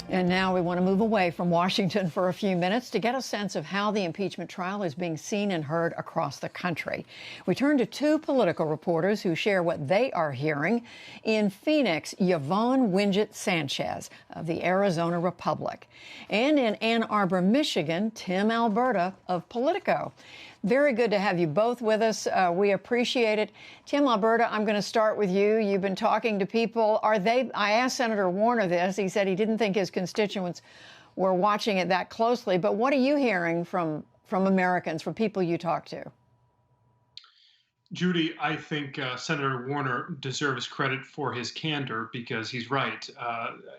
And now we want to move away from Washington for a few minutes to get a sense of how the impeachment trial is being seen and heard across the country. We turn to two political reporters who share what they are hearing. In Phoenix, Yvonne Wingett Sanchez of the Arizona Republic. And in Ann Arbor, Michigan, Tim Alberta of Politico. Very good to have you both with us. We appreciate it. Tim Alberta, I'm going to start with you. You've been talking to people. I asked Senator Warner this. He said he didn't think his constituents were watching it that closely. But what are you hearing from Americans, from people you talk to? Judy, I think Senator Warner deserves credit for his candor because he's right.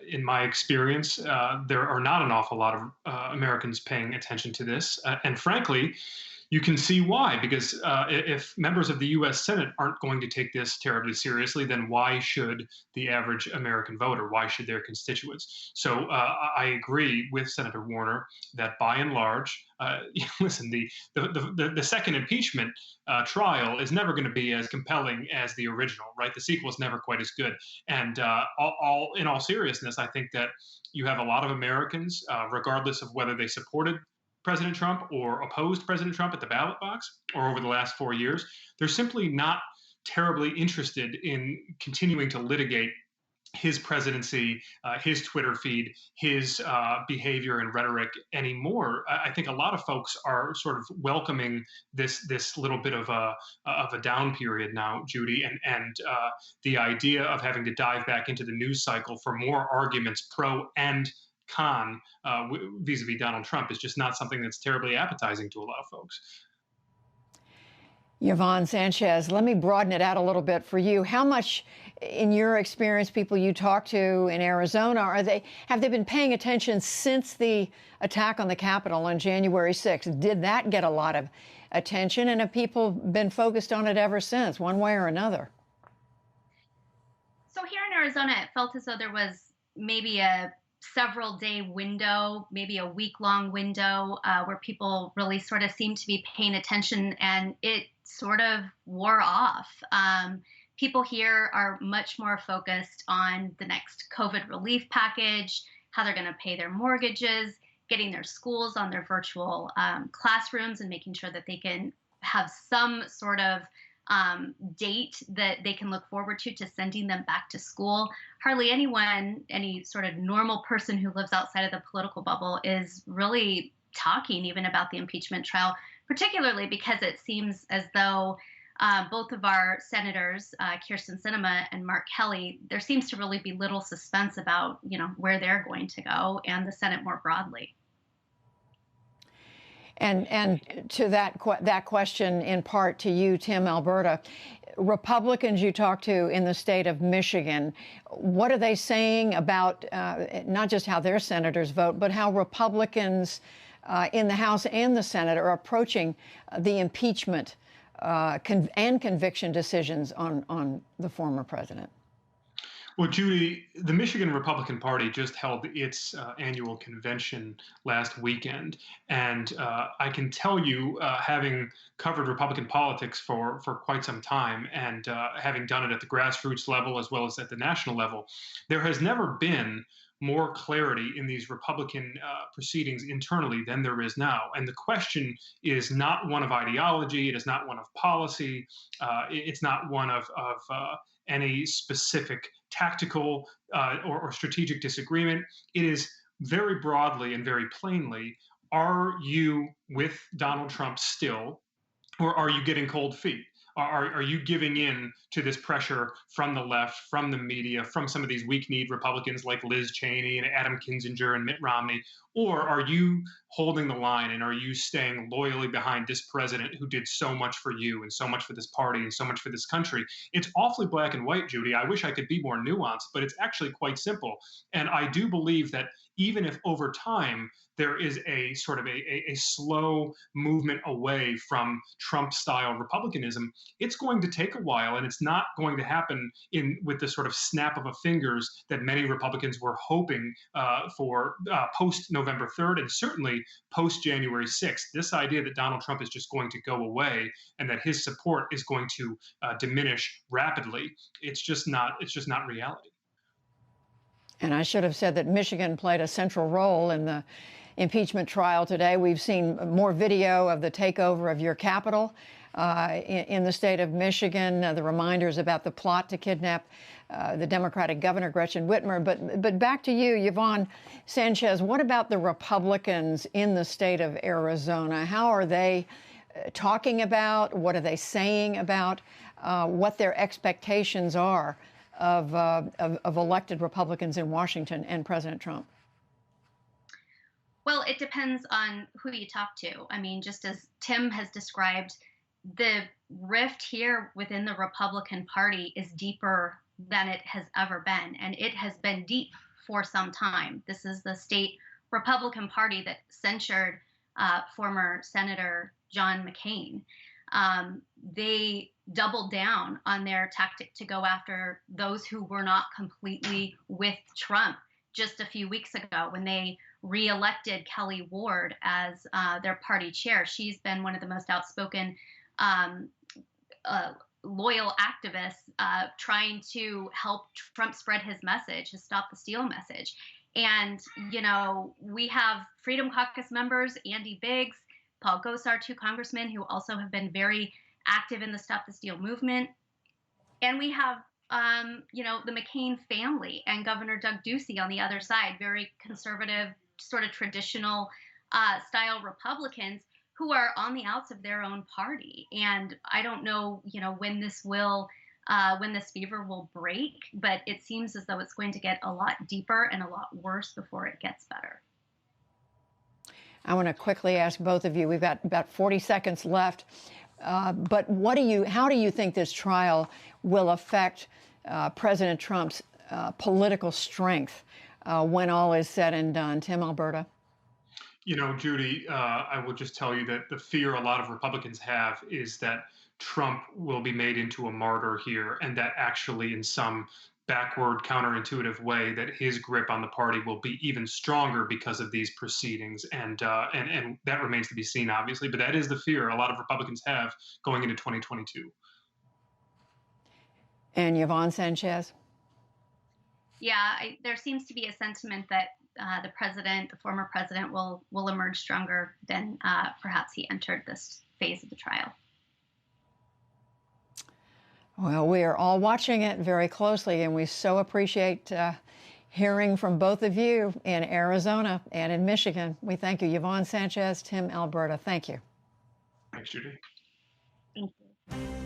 In my experience, there are not an awful lot of Americans paying attention to this. And frankly, you can see why, because if members of the U.S. Senate aren't going to take this terribly seriously, then why should the average American voter? Why should their constituents? So I agree with Senator Warner that by and large, listen, the second impeachment trial is never going to be as compelling as the original, right? The sequel is never quite as good. And in all seriousness, I think that you have a lot of Americans, regardless of whether they supported President Trump or opposed President Trump at the ballot box or over the last 4 years, they're simply not terribly interested in continuing to litigate his presidency, his Twitter feed, his behavior and rhetoric anymore. I think a lot of folks are sort of welcoming this little bit of a down period now, Judy, and the idea of having to dive back into the news cycle for more arguments pro and con vis-a-vis Donald Trump is just not something that's terribly appetizing to a lot of folks. Yvonne Sanchez, let me broaden it out a little bit for you. How much, in your experience, people you talk to in Arizona, have they been paying attention since the attack on the Capitol on January 6th? Did that get a lot of attention, and have people been focused on it ever since, one way or another? So here in Arizona, it felt as though there was maybe a several-day window, maybe a week-long window, where people really sort of seemed to be paying attention, and it sort of wore off. People here are much more focused on the next COVID relief package, how they're going to pay their mortgages, getting their schools on their virtual classrooms, and making sure that they can have some sort of date that they can look forward to sending them back to school. Hardly anyone, any sort of normal person who lives outside of the political bubble is really talking even about the impeachment trial, particularly because it seems as though both of our senators, Kyrsten Sinema and Mark Kelly, there seems to really be little suspense about, where they're going to go, and the Senate more broadly. And to that question, in part to you, Tim Alberta, Republicans you talk to in the state of Michigan, what are they saying about not just how their senators vote, but how Republicans in the House and the Senate are approaching the impeachment and conviction decisions on the former president? Well, Judy, the Michigan Republican Party just held its annual convention last weekend. And I can tell you, having covered Republican politics for quite some time and having done it at the grassroots level as well as at the national level, there has never been more clarity in these Republican proceedings internally than there is now. And the question is not one of ideology. It is not one of policy. It's not one of any specific tactical or strategic disagreement. It is very broadly and very plainly, are you with Donald Trump still, or are you getting cold feet? Are you giving in to this pressure from the left, from the media, from some of these weak-kneed Republicans like Liz Cheney and Adam Kinzinger and Mitt Romney? Or are you holding the line and are you staying loyally behind this president who did so much for you and so much for this party and so much for this country? It's awfully black and white, Judy. I wish I could be more nuanced, but it's actually quite simple. And I do believe that even if over time there is a sort of a slow movement away from Trump-style republicanism, it's going to take a while, and it's not going to happen with the sort of snap of a fingers that many Republicans were hoping for post-November 3rd and certainly post-January 6th. This idea that Donald Trump is just going to go away and that his support is going to diminish rapidly, it's just not reality. And I should have said that Michigan played a central role in the impeachment trial today. We've seen more video of the takeover of your Capitol in the state of Michigan, the reminders about the plot to kidnap the Democratic governor, Gretchen Whitmer. But back to you, Yvonne Sanchez, what about the Republicans in the state of Arizona? How are they talking about, what are they saying about what their expectations are of elected Republicans in Washington and President Trump? Well, it depends on who you talk to. I mean, just as Tim has described, the rift here within the Republican Party is deeper than it has ever been, and it has been deep for some time. This is the state Republican Party that censured former Senator John McCain. They doubled down on their tactic to go after those who were not completely with Trump just a few weeks ago when they reelected Kelly Ward as their party chair. She's been one of the most outspoken loyal activists trying to help Trump spread his message, his Stop the Steal message. And, you know, we have Freedom Caucus members, Andy Biggs, Paul Gosar, two congressmen who also have been very active in the Stop the Steal movement. And we have, you know, the McCain family and Governor Doug Ducey on the other side, very conservative, sort of traditional style Republicans who are on the outs of their own party. And I don't know, you know, when this fever will break, but it seems as though it's going to get a lot deeper and a lot worse before it gets better. I want to quickly ask both of you, we've got about 40 seconds left, but how do you think this trial will affect President Trump's political strength when all is said and done? Tim, Alberta. You know, Judy, I will just tell you that the fear a lot of Republicans have is that Trump will be made into a martyr here, and that actually in some backward, counterintuitive way that his grip on the party will be even stronger because of these proceedings. And that remains to be seen, obviously. But that is the fear a lot of Republicans have going into 2022. And Yvonne Sanchez? Yeah, there seems to be a sentiment that the former president, will emerge stronger than perhaps he entered this phase of the trial. Well, we are all watching it very closely, and we so appreciate hearing from both of you in Arizona and in Michigan. We thank you, Yvonne Sanchez, Tim Alberta. Thank you. Thanks, Judy. Thank you.